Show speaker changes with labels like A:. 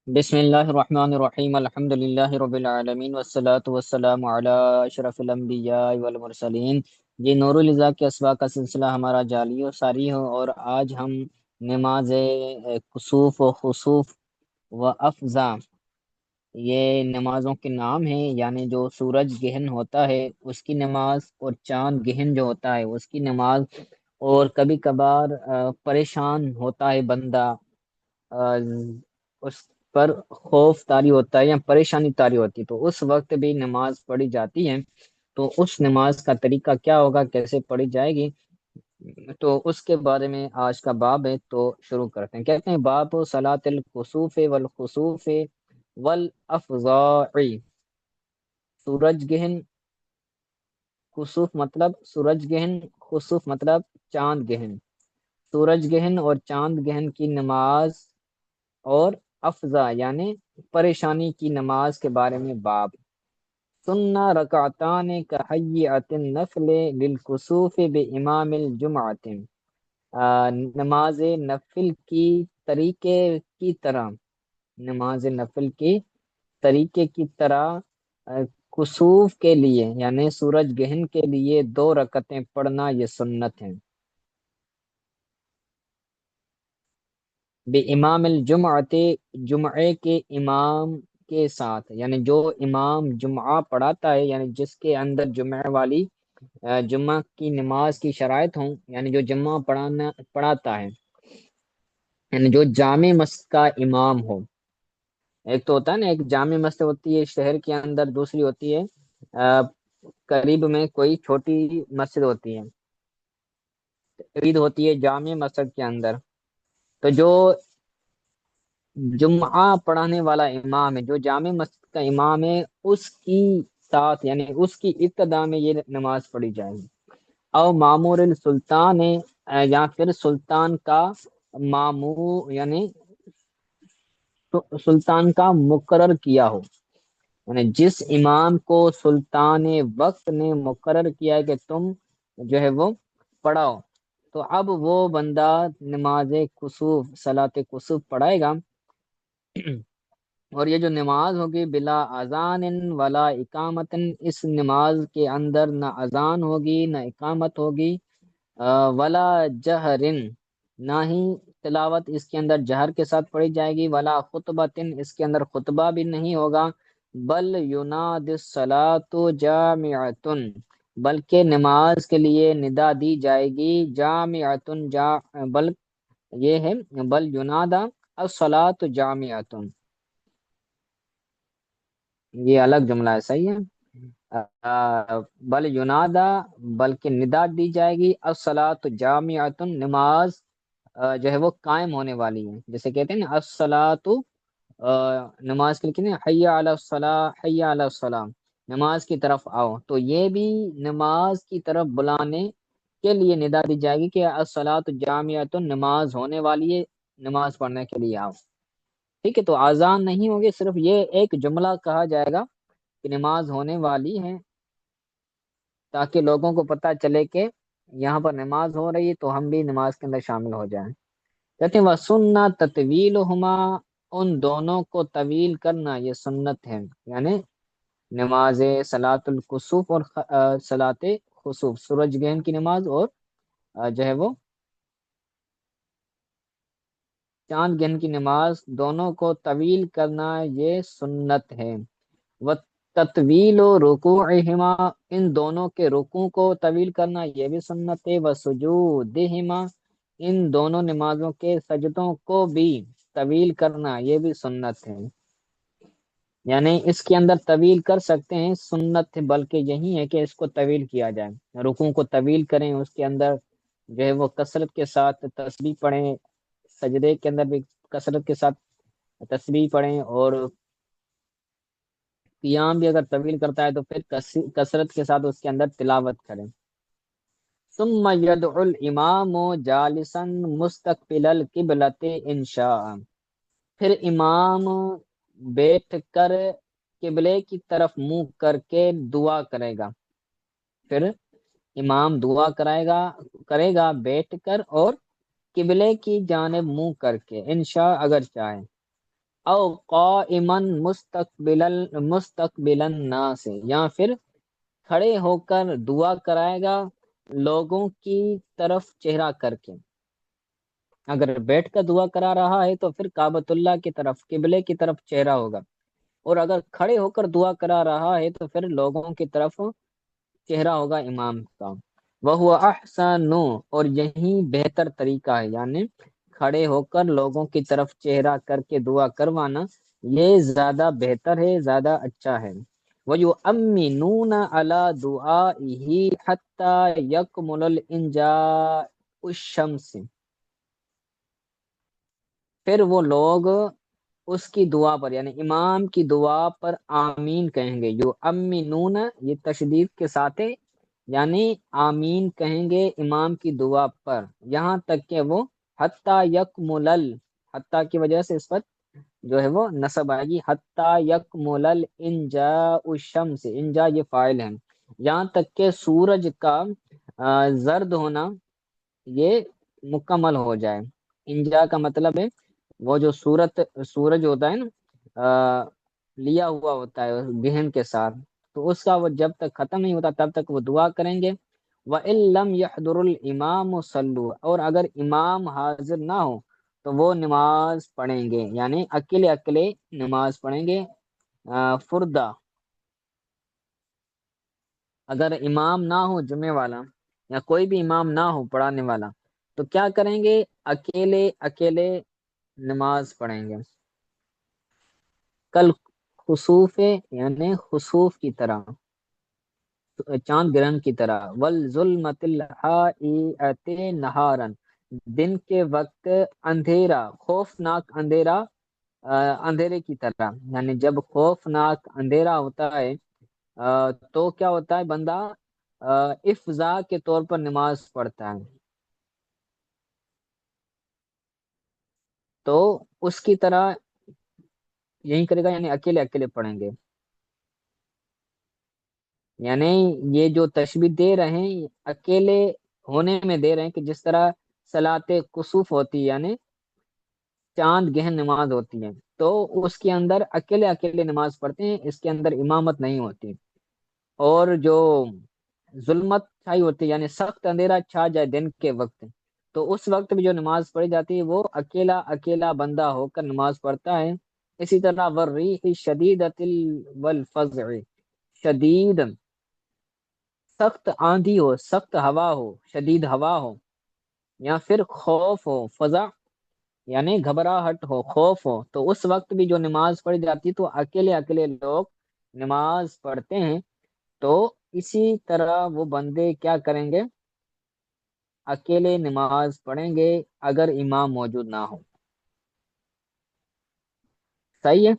A: بسم اللہ الرحمن الرحیم الحمد للہ رب العالمین والصلاة والسلام علی اشرف الانبیاء والمرسلین۔ یہ نور الہدا کے اسباق کا سلسلہ ہمارا جاری و ساری ہو، اور آج ہم نماز کسوف و خسوف و افزا، یہ نمازوں کے نام ہیں، یعنی جو سورج گہن ہوتا ہے اس کی نماز، اور چاند گہن جو ہوتا ہے اس کی نماز، اور کبھی کبھار پریشان ہوتا ہے بندہ، آ، اس پر خوف طاری ہوتا ہے یا پریشانی طاری ہوتی ہے، تو اس وقت بھی نماز پڑھی جاتی ہے۔ تو اس نماز کا طریقہ کیا ہوگا، کیسے پڑھی جائے گی، تو اس کے بارے میں آج کا باب ہے، تو شروع کرتے ہیں۔ کہتے ہیں باب صلاۃ الکسوف والخسوف والافزاع۔ سورج گہن، کسوف مطلب سورج گہن، خسوف مطلب چاند گہن، سورج گہن اور چاند گہن کی نماز اور افزا یعنی پریشانی کی نماز کے بارے میں باب۔ سننا رکعتان کحیئۃ النفل للکسوف بامام الجمعۃ۔ نماز نفل کی طریقے کی طرح، نماز نفل کی طریقے کی طرح کسوف کے لیے یعنی سورج گہن کے لیے 2 رکعتیں پڑھنا یہ سنت ہیں۔ بے امام الجمعۃ، جمعے کے امام کے ساتھ، یعنی جو امام جمعہ پڑھاتا ہے، یعنی جس کے اندر جمعہ والی جمعہ کی نماز کی شرائط ہوں، یعنی جو جمعہ پڑھاتا ہے، یعنی جو جامع مسجد کا امام ہو۔ ایک تو ہوتا ہے نا، ایک جامع مسجد ہوتی ہے شہر کے اندر، دوسری ہوتی ہے قریب میں کوئی چھوٹی مسجد ہوتی ہے، عید ہوتی ہے جامع مسجد کے اندر۔ تو جو جمعہ پڑھانے والا امام ہے، جو جامع مسجد کا امام ہے، اس کی ساتھ یعنی اس کی ابتدا میں یہ نماز پڑھی جائے گی۔ او معمور السلطان ہے، یا پھر سلطان کا معمور یعنی سلطان کا مقرر کیا ہو، یعنی جس امام کو سلطان وقت نے مقرر کیا ہے کہ تم جو ہے وہ پڑھاؤ، تو اب وہ بندہ نماز کسوف، صلاۃ کسوف پڑھائے گا۔ اور یہ جو نماز ہوگی بلا اذان ولا اقامت، اس نماز کے اندر نہ اذان ہوگی نہ اقامت ہوگی، ولا جہرن، نہ ہی تلاوت اس کے اندر جہر کے ساتھ پڑھی جائے گی، ولا خطبتن، اس کے اندر خطبہ بھی نہیں ہوگا، بل یناد الصلاۃ جامعتن، بلکہ نماز کے لیے ندا دی جائے گی جامعتن، بل یہ ہے بل ینادا الصلاۃ جامعتن، یہ الگ جملہ ہے، صحیح ہے۔ بل ینادا، بلکہ ندا دی جائے گی، الصلاۃ جامعتن، نماز جو ہے وہ قائم ہونے والی ہے، جیسے کہتے ہیں نا الصلاۃ، نماز کے لیے کہتے ہیں حی علی الصلاۃ، حی علی الصلاۃ، نماز کی طرف آؤ، تو یہ بھی نماز کی طرف بلانے کے لیے ندا دی جائے گی کہ الصلاۃ جامعتن، نماز ہونے والی ہے، نماز پڑھنے کے لیے آؤ۔ ٹھیک ہے، تو اذان نہیں ہوگی، صرف یہ ایک جملہ کہا جائے گا کہ نماز ہونے والی ہے، تاکہ لوگوں کو پتہ چلے کہ یہاں پر نماز ہو رہی ہے، تو ہم بھی نماز کے اندر شامل ہو جائیں۔ کہتے ہیں وَسُنَّةُ تَطْوِيلُهُمَا، ان دونوں کو طویل کرنا یہ سنت ہے، یعنی نماز صلاۃ الکسوف اور صلاۃ خسوف، سورج گہن کی نماز اور جو ہے وہ چاند گہن کی نماز، دونوں کو طویل کرنا یہ سنت ہے۔ و تطویل و رکوعہما، ان دونوں کے رکوع کو طویل کرنا یہ بھی سنت ہے۔ و سجودہما، ان دونوں نمازوں کے سجدوں کو بھی طویل کرنا یہ بھی سنت ہے، یعنی اس کے اندر طویل کر سکتے ہیں، سنت ہے، بلکہ یہی ہے کہ اس کو طویل کیا جائے، رکوع کو طویل کریں، اس کے اندر جو ہے وہ کثرت کے ساتھ تسبیح پڑھیں، سجدے کے اندر بھی کثرت کے ساتھ تسبیح پڑھیں، اور قیام بھی اگر طویل کرتا ہے تو پھر کثرت کے ساتھ اس کے اندر تلاوت کریں۔ ثم يدعو الامام جالسا مستقبل القبلة ان شاء، پھر امام بیٹھ کر قبلے کی طرف منہ کر کے دعا کرے گا، پھر امام دعا کرے گا بیٹھ کر اور قبلے کی جانب منہ کر کے، انشاء اگر چاہے۔ او قائمن مستقبل الناس، یا پھر کھڑے ہو کر دعا کرائے گا لوگوں کی طرف چہرہ کر کے۔ اگر بیٹھ کر دعا کرا رہا ہے تو پھر کعبۃ اللہ کی طرف، قبلے کی طرف چہرہ ہوگا، اور اگر کھڑے ہو کر دعا کرا رہا ہے تو پھر لوگوں کی طرف چہرہ ہوگا امام کا۔ وہ احسن، اور یہی بہتر طریقہ ہے، یعنی کھڑے ہو کر لوگوں کی طرف چہرہ کر کے دعا کروانا یہ زیادہ بہتر ہے، زیادہ اچھا ہے۔ وَيُؤَمِّنُونَ عَلَى دُعَائِهِ حَتَّى يَكْمُلَ الْإِنْجَاءُ الشَّمْسِ، پھر وہ لوگ اس کی دعا پر، یعنی امام کی دعا پر آمین کہیں گے۔ یو امینون یہ تشدید کے ساتھ ہے، یعنی آمین کہیں گے امام کی دعا پر، یہاں تک کہ وہ حتیٰ یکمل، حتیٰ کی وجہ سے اس پر جو ہے وہ نصب آئے گی، حتیٰ یکمل انجاء الشمس، انجا یہ فاعل ہے، یہاں تک کہ سورج کا زرد ہونا یہ مکمل ہو جائے۔ انجا کا مطلب ہے وہ جو سورج ہوتا ہے نا، لیا ہوا ہوتا ہے گہن کے ساتھ، تو اس کا وہ جب تک ختم نہیں ہوتا تب تک وہ دعا کریں گے۔ وَإِن لَّمْ يَحْضُرِ الْإِمَامُ صَلُّوا، اور اگر امام حاضر نہ ہو تو وہ نماز پڑھیں گے، یعنی اکیلے اکیلے نماز پڑھیں گے فردہ۔ اگر امام نہ ہو جمعے والا، یا کوئی بھی امام نہ ہو پڑھانے والا، تو کیا کریں گے؟ اکیلے اکیلے نماز پڑھیں گے، کل خسوف، یعنی خسوف کی طرح، چاند گرہن کی طرح، والظلمۃ الحائۃ نہارا، دن کے وقت اندھیرا، خوفناک اندھیرا، اندھیرے کی طرح، یعنی جب خوفناک اندھیرا ہوتا ہے تو کیا ہوتا ہے، بندہ افضا کے طور پر نماز پڑھتا ہے، تو اس کی طرح یہی کرے گا، یعنی اکیلے اکیلے پڑھیں گے۔ یعنی یہ جو تشبیہ دے رہے ہیں اکیلے ہونے میں دے رہے ہیں، کہ جس طرح صلاۃ کسوف ہوتی ہے، یعنی چاند گہن نماز ہوتی ہے، تو اس کے اندر اکیلے اکیلے نماز پڑھتے ہیں، اس کے اندر امامت نہیں ہوتی۔ اور جو ظلمت چھائی ہوتی ہے، یعنی سخت اندھیرا چھا جائے دن کے وقت، تو اس وقت بھی جو نماز پڑھی جاتی ہے وہ اکیلا اکیلا بندہ ہو کر نماز پڑھتا ہے۔ اسی طرح والریح شدیدۃ والفزع، شدید سخت آندھی ہو، سخت ہوا ہو، شدید ہوا ہو، یا پھر خوف ہو، فزع یعنی گھبراہٹ ہو، خوف ہو، تو اس وقت بھی جو نماز پڑھی جاتی تو اکیلے اکیلے لوگ نماز پڑھتے ہیں۔ تو اسی طرح وہ بندے کیا کریں گے؟ اکیلے نماز پڑھیں گے اگر امام موجود نہ ہو۔ صحیح ہے؟